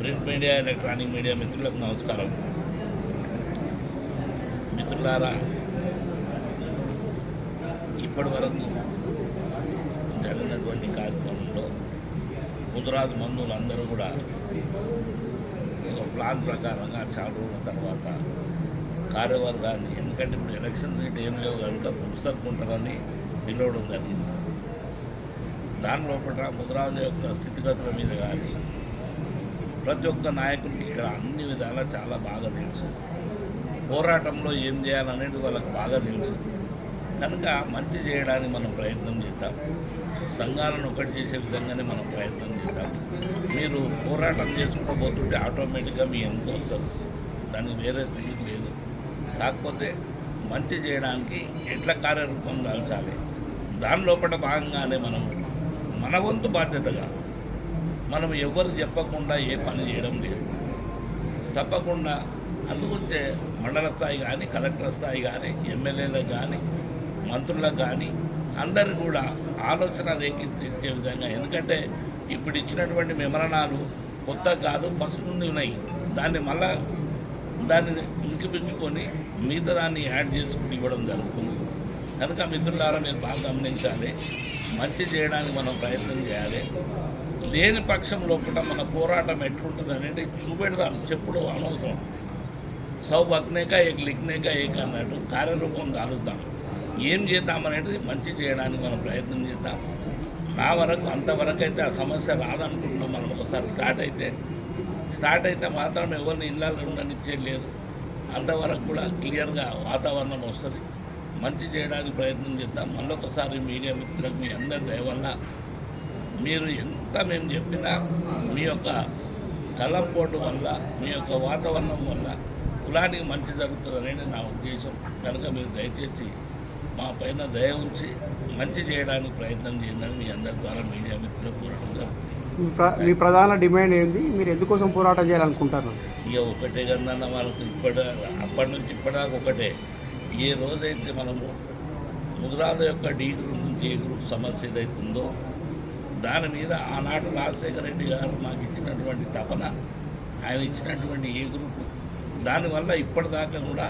Print media, electronic media మిత్రులకు నమస్కారం. మిత్రులారా, ఇప్పటి వరకు జరిగినటువంటి కార్యక్రమంలో ముదిరాజు బంధువులందరూ కూడా ఒక ప్లాన్ ప్రకారంగా చాలా రోజుల తర్వాత కార్యవర్గాన్ని, ఎందుకంటే ఇప్పుడు ఎలక్షన్స్ గిట్ట ఏం లేవు కనుక పుస్తకుంటారని పిలవడం జరిగింది. దాని లోపల ముదిరాజు యొక్క స్థితిగతుల మీద కానీ ప్రతి ఒక్క నాయకుడికి ఇక్కడ అన్ని విధాలా చాలా బాగా తెలుసు. పోరాటంలో ఏం చేయాలనేది వాళ్ళకి బాగా తెలుసు. కనుక మంచి చేయడానికి మనం ప్రయత్నం చేద్దాం. సంఘాలను ఒకటి చేసే విధంగానే మనం ప్రయత్నం చేద్దాం. మీరు పోరాటం చేసుకుంటూ పోతుంటే ఆటోమేటిక్గా మీ ఎంత వస్తారు, దానికి వేరే తెలియదు లేదు. కాకపోతే మంచి చేయడానికి ఎట్లా కార్యరూపం దాల్చాలి, దాని లోపల భాగంగానే మనం మన వంతు బాధ్యతగా మనం ఎవరు చెప్పకుండా ఏ పని చేయడం లేదు. తప్పకుండా అందుకొచ్చే మండల స్థాయి కానీ, కలెక్టర్ స్థాయి కానీ, ఎమ్మెల్యేలకు కానీ, మంత్రులకు కానీ అందరు కూడా ఆలోచన రేకెత్తించే విధంగా, ఎందుకంటే ఇప్పుడు ఇచ్చినటువంటి మెమరణాలు కొత్త కాదు, ఫస్ట్ నుండి ఉన్నాయి. దాన్ని ఇంకిపించుకొని మిగతా దాన్ని యాడ్ చేసుకుని ఇవ్వడం జరుగుతుంది. కనుక మిత్రులారా, మీరు బాగా గమనించాలి. మంచి చేయడానికి మనం ప్రయత్నం చేయాలి. లేని పక్షం లోపల మన పోరాటం ఎట్లుంటుంది అనేది చూపెడదాం. చెప్పుడు అనవసరం. సౌ బక్నేక ఏక లిఖనేక ఏక అన్నట్టు కార్యరూపం కాలుద్దాం. ఏం చేద్దామనేది మంచి చేయడానికి మనం ప్రయత్నం చేద్దాం. నా వరకు అంతవరకు అయితే ఆ సమస్య రాదనుకుంటున్నాం. మనం ఒకసారి స్టార్ట్ అయితే మాత్రం ఎవరిని ఇళ్ళలో ఉండనిచ్చేది లేదు. అంతవరకు కూడా క్లియర్గా వాతావరణం వస్తుంది. మంచి చేయడానికి ప్రయత్నం చేద్దాం. మళ్ళొకసారి మీడియా మిత్రులకు మీ అందరి దయ వల్ల మీరు ఎంత మేము చెప్పినా మీ యొక్క తలంపోటు వల్ల, మీ యొక్క వాతావరణం వల్ల కులానికి మంచి జరుగుతుంది అనేది నా ఉద్దేశం. కనుక మీరు దయచేసి మా పైన దయ ఉంచి మంచి చేయడానికి ప్రయత్నం చేయండి. మీ అందరి ద్వారా మీడియా మిత్రులకు కోరడం జరుగుతుంది. మీ ప్రధాన డిమాండ్ ఏంది? మీరు ఎందుకోసం పోరాటం చేయాలనుకుంటారు? ఇక ఒకటే కన్నా వాళ్ళకి అప్పటి నుంచి ఇప్పటిదాకా ఒకటే. ఏ రోజైతే మనము ముదిరాజు యొక్క డి గ్రూప్ నుంచి ఏ గ్రూప్ సమస్య ఏదైతుందో దాని మీద ఆనాడు రాజశేఖర రెడ్డి గారు మాకు ఇచ్చినటువంటి తపన, ఆయన ఇచ్చినటువంటి ఏ గ్రూపు, దానివల్ల ఇప్పటిదాకా కూడా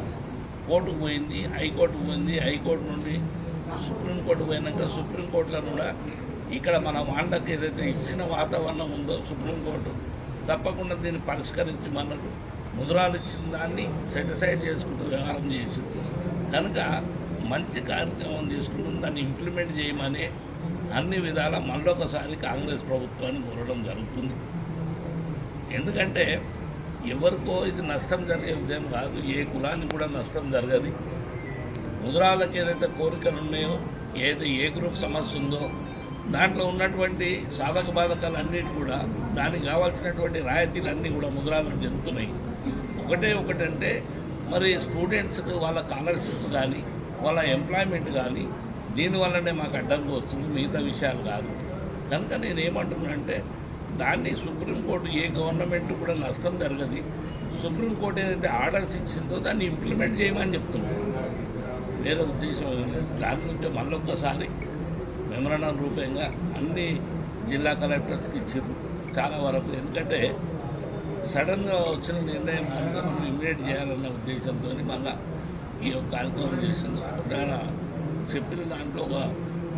కోర్టుకు పోయింది, హైకోర్టుకు పోయింది. హైకోర్టు నుండి సుప్రీంకోర్టు పోయినాక సుప్రీంకోర్టులో కూడా ఇక్కడ మన వాళ్ళకి ఏదైతే ఇచ్చిన వాతావరణం ఉందో సుప్రీంకోర్టు తప్పకుండా దీన్ని పరిష్కరించి మనకు ముదిరాలు ఇచ్చిన దాన్ని సెటిసైడ్ చేసుకుంటూ వ్యవహారం చేసి, కనుక మంచి కార్యక్రమం తీసుకుంటూ దాన్ని ఇంప్లిమెంట్ చేయమని అన్ని విధాలా మళ్ళొకసారి కాంగ్రెస్ ప్రభుత్వాన్ని కోరడం జరుగుతుంది. ఎందుకంటే ఎవరికో ఇది నష్టం జరిగే విధం కాదు, ఏ కులానికి కూడా నష్టం జరగదు. ముదిరాళ్ళకి ఏదైతే కోరికలు ఉన్నాయో, ఏ గ్రూప్ సమస్య ఉందో దాంట్లో ఉన్నటువంటి సాధక బాధకాలు అన్నిటి కూడా, దానికి కావాల్సినటువంటి రాయితీలన్నీ కూడా ముదిరాళ్ళకు జరుగుతున్నాయి. ఒకటంటే మరి స్టూడెంట్స్కి వాళ్ళ స్కాలర్షిప్స్ కానీ, వాళ్ళ ఎంప్లాయ్మెంట్ కానీ దీనివల్లనే మాకు అడ్డంగా వస్తుంది, మిగతా విషయాలు కాదు. కనుక నేను ఏమంటున్నానంటే దాన్ని సుప్రీంకోర్టు, ఏ గవర్నమెంట్ కూడా నష్టం జరగదు. సుప్రీంకోర్టు ఏదైతే ఆర్డర్స్ ఇచ్చిందో దాన్ని ఇంప్లిమెంట్ చేయమని చెప్తున్నాం. వేరే ఉద్దేశం లేదు. దాని నుంచి మళ్ళొక్కసారి మెమరణం రూపంగా అన్ని జిల్లా కలెక్టర్స్కి ఇచ్చారు చాలా వరకు. ఎందుకంటే సడన్గా వచ్చిన నిర్ణయం కనుక మనం ఇమ్మీడియట్ చేయాలన్న ఉద్దేశంతో మళ్ళీ ఈ యొక్క కార్యక్రమం చేసింది. ఆయన చెప్పిన దాంట్లో ఒక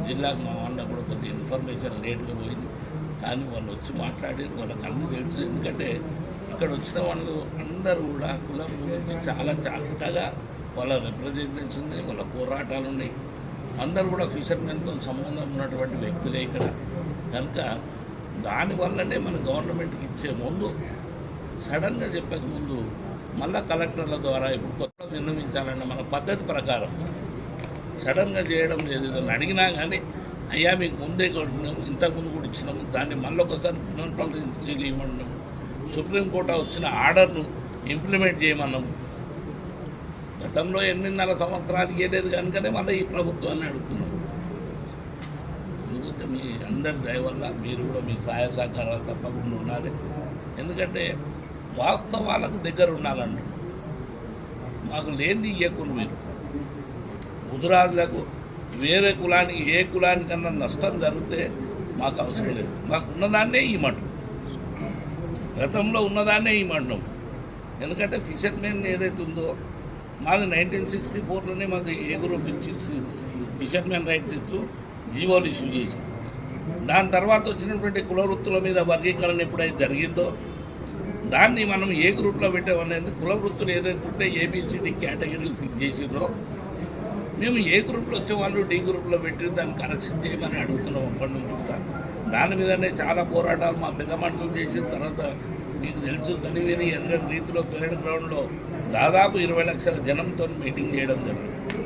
జిల్లాకు మా వాళ్ళ కూడా కొద్ది ఇన్ఫర్మేషన్ లేట్గా పోయింది. కానీ వాళ్ళు వచ్చి మాట్లాడి వాళ్ళకి అన్నీ తెలుసు. ఎందుకంటే ఇక్కడ వచ్చిన వాళ్ళు అందరూ కూడా కులం గురించి చాలా చక్కగా వాళ్ళ రిప్రజెంటేషన్స్ ఉన్నాయి, వాళ్ళ పోరాటాలు ఉన్నాయి. అందరూ కూడా ఫిషర్మెన్తో సంబంధం ఉన్నటువంటి వ్యక్తులే ఇక్కడ. కనుక దానివల్లనే మన గవర్నమెంట్కి ఇచ్చే ముందు సడన్గా చెప్పక ముందు మళ్ళా కలెక్టర్ల ద్వారా ఇప్పుడు కొత్త విన్నవించాలన్న మన పద్ధతి ప్రకారం సడన్గా చేయడం లేదు. ఏదైనా అడిగినా కానీ అయ్యా మీకు ముందే కొట్టినాము, ఇంతకుముందు కూడా ఇచ్చినాము, దాన్ని మళ్ళొకసారి పునఃపరిశీలించమన్నాము, సుప్రీంకోర్టు వచ్చిన ఆర్డర్ను ఇంప్లిమెంట్ చేయమన్నాము. గతంలో 8.5 సంవత్సరాలు ఇవ్వలేదు కనుకనే మళ్ళీ ఈ ప్రభుత్వాన్ని అడుగుతున్నాము. అందుకే మీ అందరి దయ వల్ల మీరు కూడా మీ సహాయ సహకారాలు తప్పకుండా ఉండాలి. ఎందుకంటే వాస్తవాలకు దగ్గర ఉండాలంటున్నాం. మాకు లేనిది ఇవ్వకుండా మీరు ముదిరాజులకు వేరే కులానికి, ఏ కులానికన్నా నష్టం జరిగితే మాకు అవసరం లేదు. మాకున్నదాన్నే ఇవ్వమంటారు. గతంలో ఉన్నదాన్నే ఇవ్వమంటున్నాం. ఎందుకంటే ఫిషర్మెన్ ఏదైతే ఉందో మాది 1964లోనే మాకు ఏ గ్రూప్ ఇచ్చి ఫిషర్మెన్ రైట్స్ ఇస్తూ జీవోలు ఇష్యూ చేసి, దాని తర్వాత వచ్చినటువంటి కుల వృత్తుల మీద వర్గీకరణ ఎప్పుడైతే జరిగిందో దాన్ని మనం ఏ గ్రూప్లో పెట్టామనేది కుల వృత్తులు ఏదైతే ఉంటే ఏబిసిడి కేటగిరీలు ఫిక్స్ చేసిర్రో మేము ఏ గ్రూప్లో వచ్చేవాళ్ళు డి గ్రూప్లో పెట్టి దాన్ని కరెక్షన్ చేయమని అడుగుతున్నాం అప్పటి నుంచి కూడా. దాని మీదనే చాలా పోరాటాలు మా పెద్ద మనుషులు చేసిన తర్వాత మీకు తెలుసు కనివిని ఎరగని రీతిలో పెరడ్ గ్రౌండ్లో దాదాపు 20 లక్షల జనంతో మీటింగ్ చేయడం జరిగింది.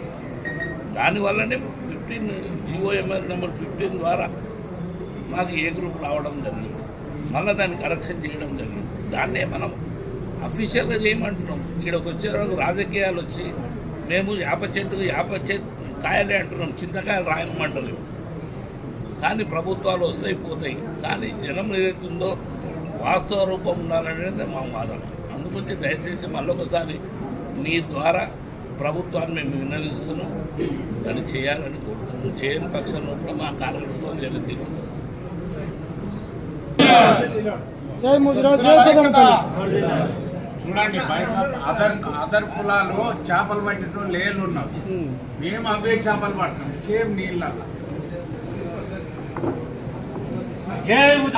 దానివల్లనే 15 GOMS నెంబర్ 15 ద్వారా మాకు ఏ గ్రూప్ రావడం జరిగింది. మళ్ళీ దాన్ని కరెక్షన్ చేయడం జరిగింది. దాన్నే మనం అఫీషియల్గా చేయమంటున్నాం. ఇక్కడికి వచ్చే వరకు రాజకీయాలు వచ్చి మేము యాప చెట్టు కాయలే అంటున్నాం, చింతకాయలు రాయమంటలేము. కానీ ప్రభుత్వాలు వస్తాయి పోతాయి, కానీ జనం ఏదైతుందో వాస్తవ రూపం ఉండాలనేది మా వాదన. అందుకొచ్చి దయచేసి మళ్ళొకసారి మీ ద్వారా ప్రభుత్వాన్ని మేము విన్నవిస్తున్నాం, దాన్ని చేయాలని కోరుతున్నాం. చేయని పక్షంలో కూడా మా కార్యరూపం జరుగుతుంది. చూడండి అదర్ కులాలు చేపలు పట్టడం లేళ్ళు ఉన్నారు, మేము అవే చేపలు పట్టినాం సేమ్ నీళ్ళ.